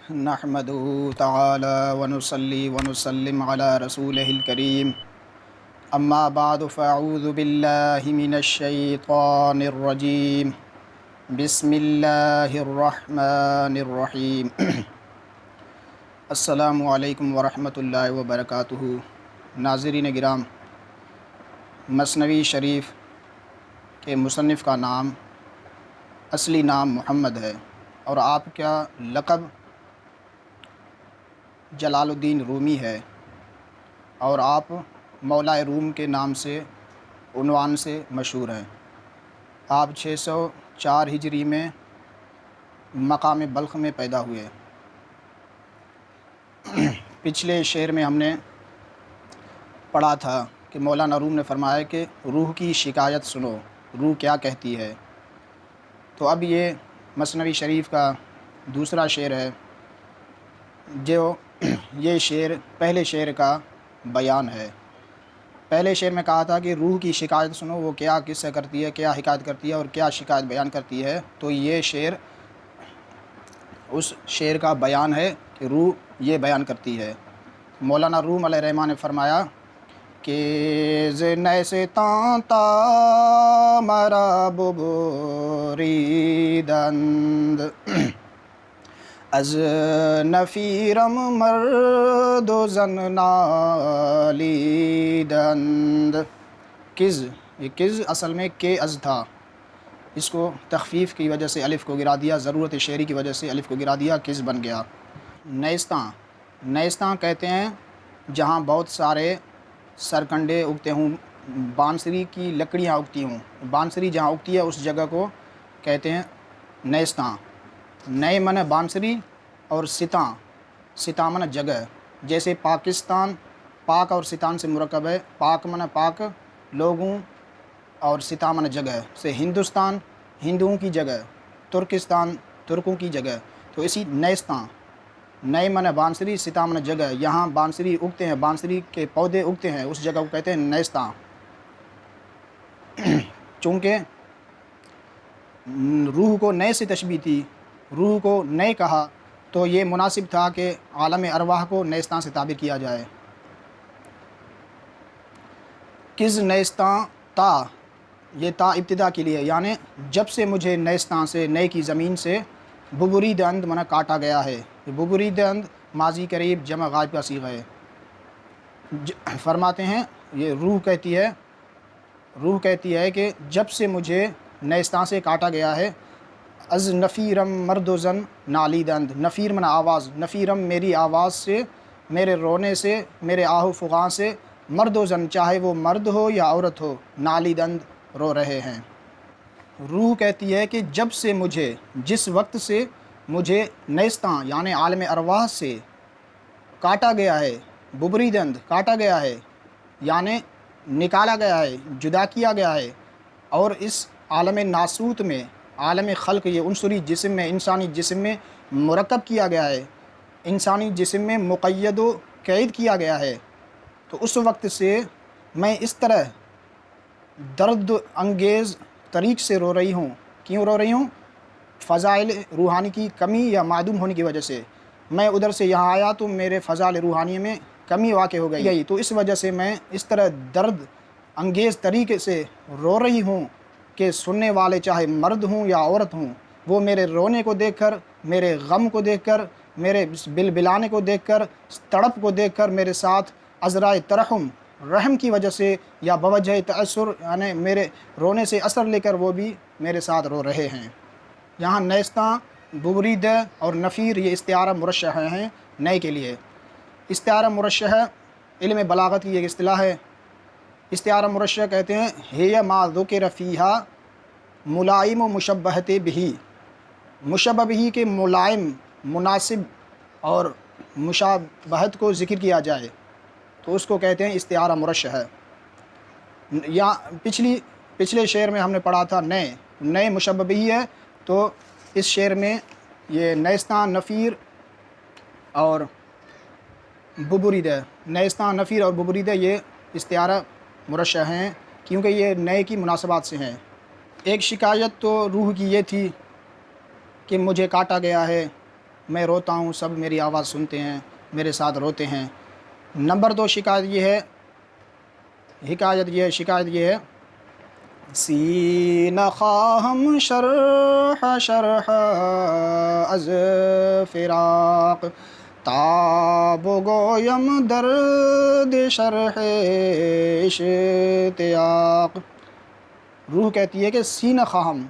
نحمده تعالی ونصلي ونسلم على رسوله الكريم اما بعد فاعوذ بالله من الشيطان الرجيم بسم الله الرحمن الرحيم السلام علیکم ورحمۃ اللہ وبرکاتہ۔ ناظرین گرام، مثنوی شریف کے مصنف کا نام اصلی نام محمد ہے اور آپ کا لقب جلال الدین رومی ہے، اور آپ مولا روم کے نام سے عنوان سے مشہور ہیں۔ آپ 604 ہجری میں مقام بلخ میں پیدا ہوئے۔ پچھلے شعر میں ہم نے پڑھا تھا کہ مولانا روم نے فرمایا کہ روح کی شکایت سنو، روح کیا کہتی ہے۔ تو اب یہ مثنوی شریف کا دوسرا شعر ہے، جو یہ شعر پہلے شعر کا بیان ہے۔ پہلے شعر میں کہا تھا کہ روح کی شکایت سنو، وہ کیا قصہ کرتی ہے، کیا حکایت کرتی ہے اور کیا شکایت بیان کرتی ہے۔ تو یہ شعر اس شعر کا بیان ہے کہ روح یہ بیان کرتی ہے۔ مولانا روم علیہ الرحمٰن نے فرمایا کہ زنیستان تا مرا ببریدند از نفیرم مرد و زن نالیدند۔ کز، یہ کز اصل میں کے از تھا، اس کو تخفیف کی وجہ سے الف کو گرا دیا، ضرورت شعری کی وجہ سے الف کو گرا دیا، کز بن گیا۔ نیستاں، نیستاں کہتے ہیں جہاں بہت سارے سرکنڈے اگتے ہوں، بانسری کی لکڑیاں اگتی ہوں، بانسری جہاں اگتی ہے اس جگہ کو کہتے ہیں نیستاں۔ نئے من بانسری اور ستاں، ستاں من جگہ، جیسے پاکستان پاک اور ستان سے مرکب ہے، پاک من پاک لوگوں اور ستاں من جگہ سے ہندوستان ہندوؤں کی جگہ، ترکستان ترکوں کی جگہ۔ تو اسی نیستاں، نئے من بانسری ستاں من جگہ، یہاں بانسری اگتے ہیں، بانسری کے پودے اگتے ہیں، اس جگہ کو کہتے ہیں نیستاں۔ چونکہ روح کو نئے سے تشبیہ تھی، روح کو نئے کہا، تو یہ مناسب تھا کہ عالم ارواح کو نیستاں سے تعبیر کیا جائے۔ کز نیستاں تا، یہ تا ابتدا کے لیے، یعنی جب سے مجھے نیستاں سے، نئے کی زمین سے، ببریدند منع کاٹا گیا ہے۔ ببریدند ماضی قریب جمع غائب کا صیغہ ہے۔ فرماتے ہیں یہ روح کہتی ہے، روح کہتی ہے کہ جب سے مجھے نیستاں سے کاٹا گیا ہے، از نفیرم مرد و زن نالیدند، نفیر من آواز، نفیرم میری آواز سے، میرے رونے سے، میرے آہ و فغاں سے، مرد و زن چاہے وہ مرد ہو یا عورت ہو، نالیدند رو رہے ہیں۔ روح کہتی ہے کہ جب سے مجھے، جس وقت سے مجھے نیستاں یعنی عالم ارواح سے کاٹا گیا ہے، ببریدند کاٹا گیا ہے یعنی نکالا گیا ہے، جدا کیا گیا ہے، اور اس عالم ناسوت میں، عالم خلق، یہ عنصری جسم میں، انسانی جسم میں مرکب کیا گیا ہے، انسانی جسم میں مقید و قید کیا گیا ہے، تو اس وقت سے میں اس طرح درد انگیز طریق سے رو رہی ہوں۔ کیوں رو رہی ہوں؟ فضائل روحانی کی کمی یا معدوم ہونے کی وجہ سے۔ میں ادھر سے یہاں آیا تو میرے فضائل روحانی میں کمی واقع ہو گئی، تو اس وجہ سے میں اس طرح درد انگیز طریقے سے رو رہی ہوں کہ سننے والے چاہے مرد ہوں یا عورت ہوں، وہ میرے رونے کو دیکھ کر، میرے غم کو دیکھ کر، میرے بلبلانے کو دیکھ کر، تڑپ کو دیکھ کر میرے ساتھ عذرائے ترحم، رحم کی وجہ سے یا بوجہ تأثر، یعنی میرے رونے سے اثر لے کر وہ بھی میرے ساتھ رو رہے ہیں۔ یہاں نیستاں، ببریدہ اور نفیر یہ استعارہ مرشح ہیں نئے کے لیے۔ استعارہ مرشح علم بلاغت کی ایک اصطلاح ہے۔ استعارہ مرشح کہتے ہیں ہی ما ذکر فیہا ملائم و مشبہت بہی، مشبہ بہی کے ملائم، مناسب اور مشابہت کو ذکر کیا جائے تو اس کو کہتے ہیں استعارہ مرشح ہے۔ یا پچھلے شعر میں ہم نے پڑھا تھا نئے مشبہ بہی ہے، تو اس شعر میں یہ نیستاں، نفیر اور ببریدہ، نیستاں، نفیر اور ببریدہ یہ استعارہ مرشح ہیں کیونکہ یہ نئے کی مناسبات سے ہیں۔ ایک شکایت تو روح کی یہ تھی کہ مجھے کاٹا گیا ہے، میں روتا ہوں، سب میری آواز سنتے ہیں، میرے ساتھ روتے ہیں۔ نمبر 2 شکایت یہ ہے سینہ خواہم شرح شرح از فراق، تاب و گویم درد شرح اشتیاق۔ روح کہتی ہے کہ سینہ خواہم،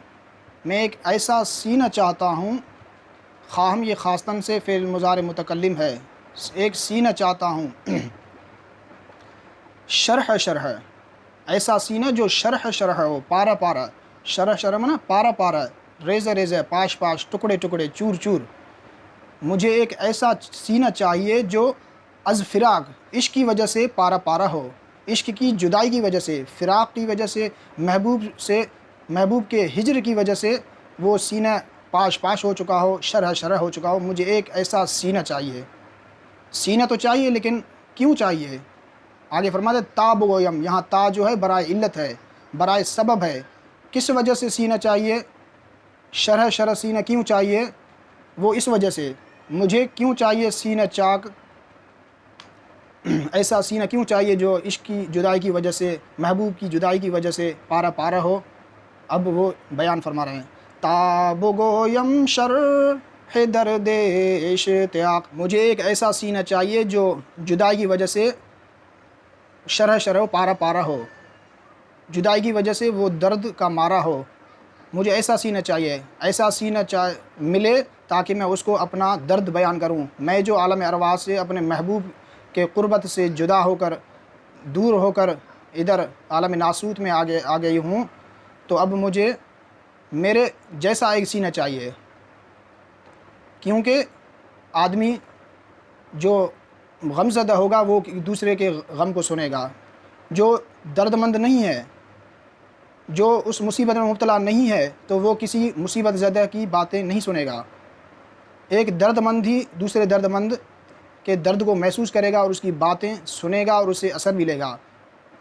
میں ایک ایسا سینہ چاہتا ہوں۔ خواہم یہ خاصتاً سے فعل مضارع متکلم ہے، ایک سینہ چاہتا ہوں۔ شرح شرح، ایسا سینہ جو شرح شرح ہو، پارا پارا۔ شرح شرح میں نا پارا پارا، ریزہ ریزہ، پاش پاش، ٹکڑے ٹکڑے، چور چور۔ مجھے ایک ایسا سینہ چاہیے جو از فراق، عشق کی وجہ سے پارا پارا ہو، عشق کی جدائی کی وجہ سے، فراق کی وجہ سے، محبوب کے ہجر کی وجہ سے وہ سینہ پاش پاش ہو چکا ہو، شرح شرح ہو چکا ہو۔ مجھے ایک ایسا سینہ چاہیے۔ سینہ تو چاہیے، لیکن کیوں چاہیے؟ آگے فرماتے تاب گویم، یہاں تا جو ہے برائے علت ہے، برائے سبب ہے۔ کس وجہ سے سینہ چاہیے؟ شرح شرح سینہ کیوں چاہیے؟ وہ اس وجہ سے، مجھے کیوں چاہیے سینہ چاک، ایسا سینہ کیوں چاہیے جو عشق کی جدائی کی وجہ سے، محبوب کی جدائی کی وجہ سے پارا پارا ہو۔ اب وہ بیان فرما رہے ہیں تاب گویم شرح درد اشتیاق، مجھے ایک ایسا سینہ چاہیے جو جدائی کی وجہ سے شرح شرح پارا پارا ہو، جدائی کی وجہ سے وہ درد کا مارا ہو۔ مجھے ایسا سینہ چاہیے، ایسا سینہ ملے تاکہ میں اس کو اپنا درد بیان کروں۔ میں جو عالم ارواح سے اپنے محبوب کے قربت سے جدا ہو کر، دور ہو کر ادھر عالم ناسوت میں آ گئی ہوں، تو اب مجھے میرے جیسا ایک سینہ چاہیے، کیونکہ آدمی جو غم زدہ ہوگا وہ دوسرے کے غم کو سنے گا، جو درد مند نہیں ہے، جو اس مصیبت میں مبتلا نہیں ہے، تو وہ کسی مصیبت زدہ کی باتیں نہیں سنے گا۔ ایک درد مند ہی دوسرے درد مند کے درد کو محسوس کرے گا اور اس کی باتیں سنے گا اور اسے اثر ملے گا۔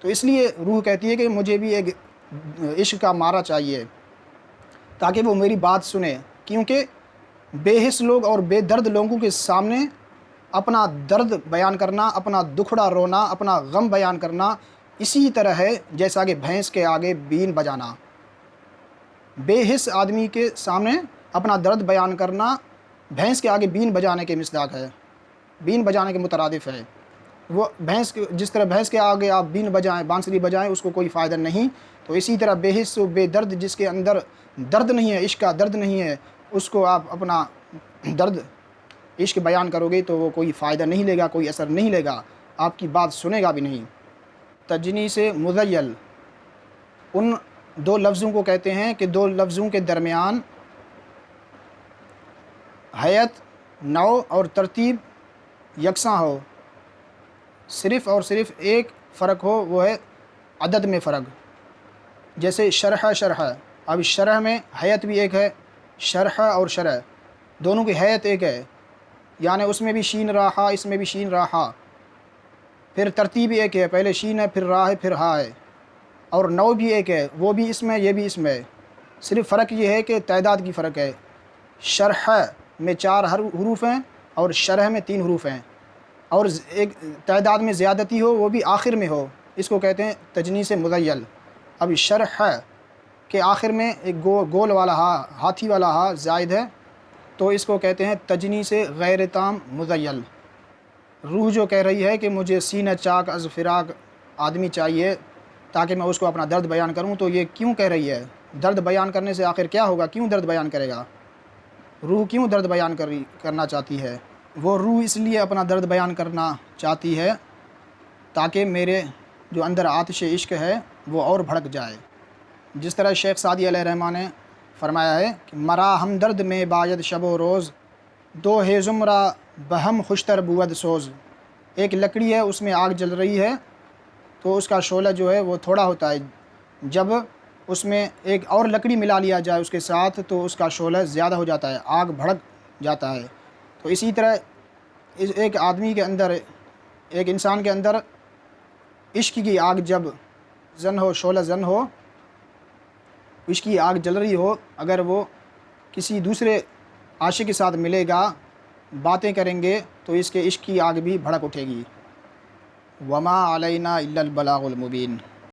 تو اس لیے روح کہتی ہے کہ مجھے بھی ایک عشق کا مارا چاہیے تاکہ وہ میری بات سنے، کیونکہ بے حس لوگ اور بے درد لوگوں کے سامنے اپنا درد بیان کرنا، اپنا دکھڑا رونا، اپنا غم بیان کرنا اسی طرح ہے جیسا کہ بھینس کے آگے بین بجانا۔ بے حس آدمی کے سامنے اپنا درد بیان کرنا بھینس کے آگے بین بجانے کے مصداق ہے، بین بجانے کے مترادف ہے۔ وہ جس طرح بھینس کے آگے آپ بین بجائیں، بانسری بجائیں، اس کو کوئی فائدہ نہیں، تو اسی طرح بے حس و بے درد جس کے اندر درد نہیں ہے، عشق کا درد نہیں ہے، اس کو آپ اپنا درد عشق بیان کرو گے تو وہ کوئی فائدہ نہیں لے گا، کوئی اثر نہیں لے گا، آپ کی بات سنے گا بھی نہیں۔ تجنیس مذیل ان دو لفظوں کو کہتے ہیں کہ دو لفظوں کے درمیان حیت، نوع اور ترتیب یکساں ہو، صرف اور صرف ایک فرق ہو، وہ ہے عدد میں فرق۔ جیسے شرح شرح، اب شرح میں حیت بھی ایک ہے، شرح اور شرح دونوں کی حیت ایک ہے، یعنی اس میں بھی شین راہا، اس میں بھی شین راہا، پھر ترتیب ایک ہے، پہلے شین ہے، پھر راہ ہے، پھر ہا ہے، اور نوع بھی ایک ہے، وہ بھی اس میں، یہ بھی اس میں، صرف فرق یہ ہے کہ تعداد کی فرق ہے۔ شرح میں 4 حروف ہیں اور شرح میں 3 حروف ہیں، اور ایک تعداد میں زیادتی ہو وہ بھی آخر میں ہو، اس کو کہتے ہیں تجنیس مذیل۔ اب شرح کے آخر میں ایک گول والا ہا، ہاتھی والا ہا زائد ہے، تو اس کو کہتے ہیں تجنیس غیر تام مذیل۔ روح جو کہہ رہی ہے کہ مجھے سینہ چاک از فراق آدمی چاہیے تاکہ میں اس کو اپنا درد بیان کروں، تو یہ کیوں کہہ رہی ہے؟ درد بیان کرنے سے آخر کیا ہوگا؟ کیوں درد بیان کرے گا؟ روح کیوں درد بیان کرنا چاہتی ہے؟ وہ روح اس لیے اپنا درد بیان کرنا چاہتی ہے تاکہ میرے جو اندر آتش عشق ہے وہ اور بھڑک جائے۔ جس طرح شیخ سعدی علیہ الرحمٰن نے فرمایا ہے کہ مرا ہم درد میں باید شب و روز، دو ہے زمرہ بہم خوشتر بود سوز۔ ایک لکڑی ہے، اس میں آگ جل رہی ہے، تو اس کا شعلہ جو ہے وہ تھوڑا ہوتا ہے، جب اس میں ایک اور لکڑی ملا لیا جائے اس کے ساتھ تو اس کا شعلہ زیادہ ہو جاتا ہے، آگ بھڑک جاتا ہے۔ تو اسی طرح ایک آدمی کے اندر، ایک انسان کے اندر عشق کی آگ جب زن ہو، شعلہ زن ہو، عشق کی آگ جل رہی ہو، اگر وہ کسی دوسرے عاشق کے ساتھ ملے گا باتیں کریں گے تو اس کے عشق کی آگ بھی بھڑک اٹھے گی۔ وما علینا الا البلاغ المبین۔